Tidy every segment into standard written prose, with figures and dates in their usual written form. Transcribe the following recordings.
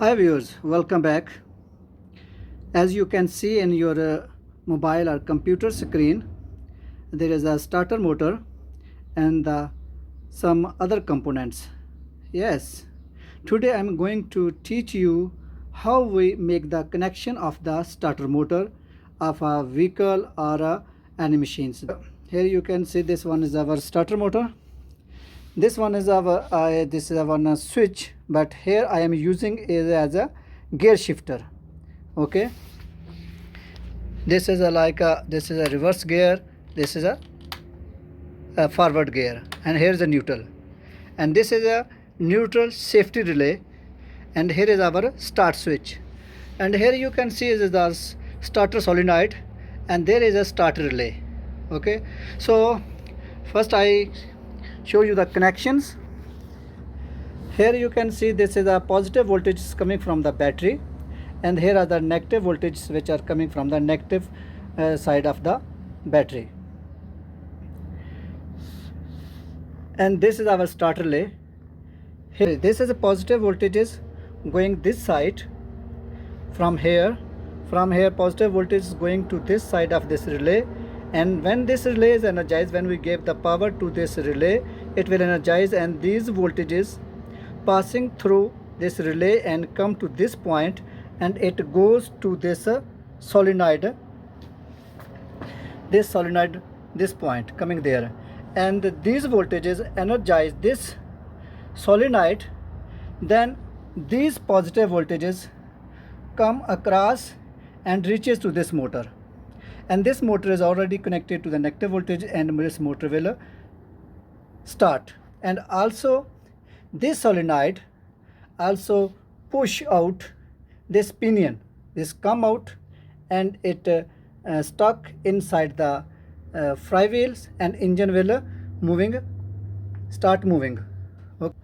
Hi viewers, welcome back. As you can see in your mobile or computer screen, there is a starter motor and some other components. Yes, today I am going to teach you how we make the connection of the starter motor of a vehicle or any machines. Here you can see this one is our starter motor. This one is our this is our switch, but here I am using it as a gear shifter. Okay, this is this is a reverse gear, this is a forward gear, and here is a neutral, and this is a neutral safety relay, and here is our start switch, and here you can see is the starter solenoid, and there is a starter relay. Okay, so first I show you the connections. Here you can see this is a positive voltage coming from the battery, and here are the negative voltages which are coming from the negative side of the battery. And this is our starter relay. Here this is a positive voltages going this side. From here positive voltage is going to this side of this relay, and when this relay is energized, when we give the power to this relay, it will energize, and these voltages passing through this relay and come to this point, and it goes to this solenoid, this point coming there, and these voltages energize this solenoid. Then these positive voltages come across and reaches to this motor, and this motor is already connected to the negative voltage, and this motor will start. And also this solenoid also push out this pinion, this come out, and it stuck inside the flywheels, and engine will start moving. Okay.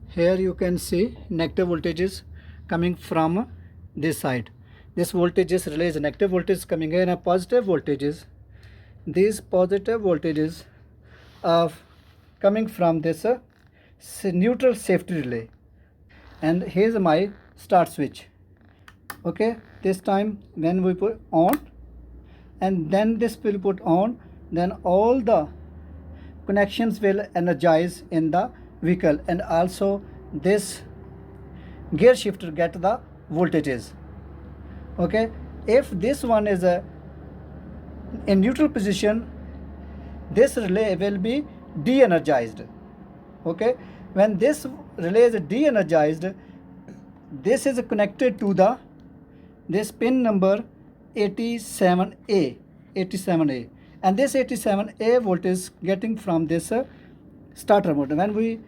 Here you can see negative voltages coming from this side. This voltages relays negative voltage coming in, and positive voltages, these positive voltages are coming from this neutral safety relay. And here's my start switch. Okay, this time when we put on, and then this will put on, then all the connections will energize in the vehicle, and also this gear shifter get the voltages. Okay, if this one is in neutral position, this relay will be de-energized. Okay, when this relay is de-energized, this is connected to this pin number 87A, and this 87A voltage getting from this starter motor. When we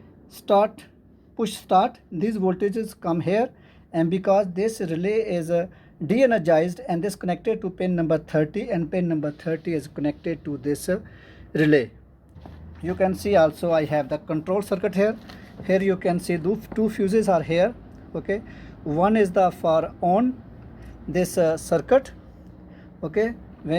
push start, these voltages come here, and because this relay is de-energized, and this connected to pin number 30, and pin number 30 is connected to this relay. You can see also I have the control circuit here. Here you can see two fuses are here. Okay, one is the for on this circuit. Okay,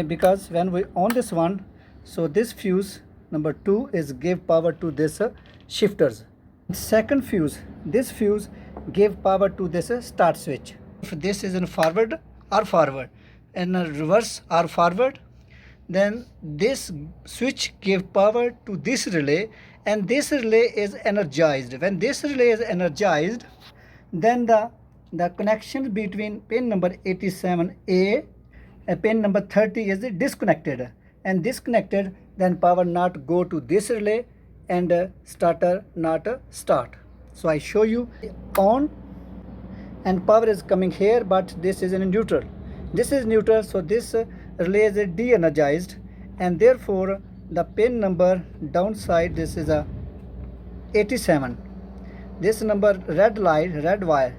because when we on this one, so this fuse number 2 is give power to this shifters. Second fuse, this fuse give power to this start switch. If this is in forward, and reverse or forward, then this switch give power to this relay, and this relay is energized. When this relay is energized, then the connection between pin number 87A and pin number 30 is disconnected, and disconnected, then power not go to this relay, and starter not start. So I show you on, and power is coming here, but this is in neutral. This is neutral, so this relay is de-energized, and therefore the pin number downside, this is a 87. This number red wire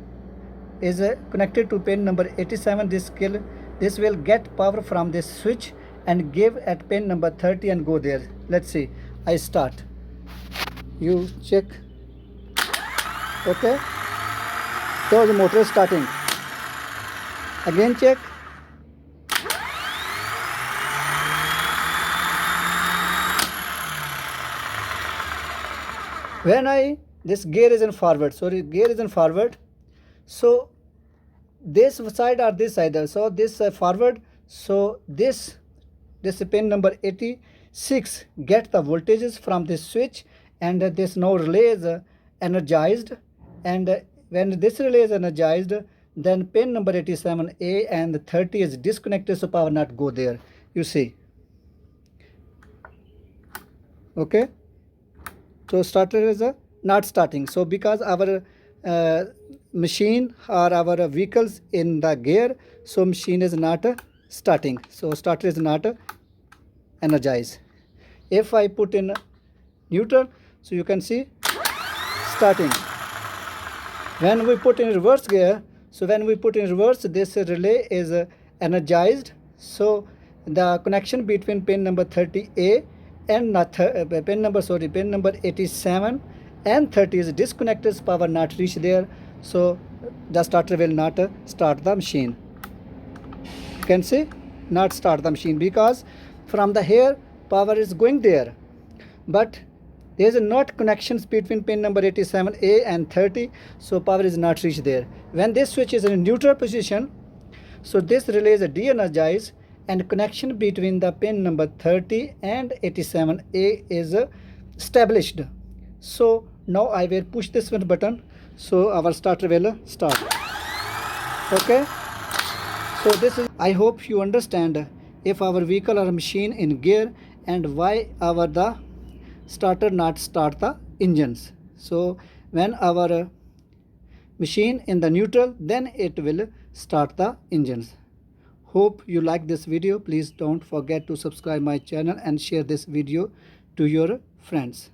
is connected to pin number 87. This will get power from this switch and give at pin number 30 and go there. Let's see. I start. You check. Okay. So the motor is starting. Again check. When this gear is in forward, so this side or this side. So this forward. So this pin number 86 get the voltages from this switch, and this now relay is energized, and when this relay is energized, then pin number 87A and 30 is disconnected, so power not go there, you see. Okay, so starter is not starting. So because our machine or our vehicles in the gear, so machine is not starting, so starter is not energized. If I put in neutral, so you can see starting. When we put in reverse gear, so when we put in reverse, this relay is energized, so the connection between pin number 30A and pin number 87 and 30 is disconnected, so power not reach there, so the starter will not start the machine. You can see not start the machine because from the here power is going there, but there is not connections between pin number 87A and 30, so power is not reached there. When this switch is in neutral position, so this relay is de-energized, and connection between the pin number 30 and 87A is established. So now I will push this one button, so our starter will start. Okay, so this is, I hope you understand if our vehicle or machine in gear and why our the starter not start the engines. So when our machine in the neutral, then it will start the engines. Hope you like this video. Please don't forget to subscribe my channel and share this video to your friends.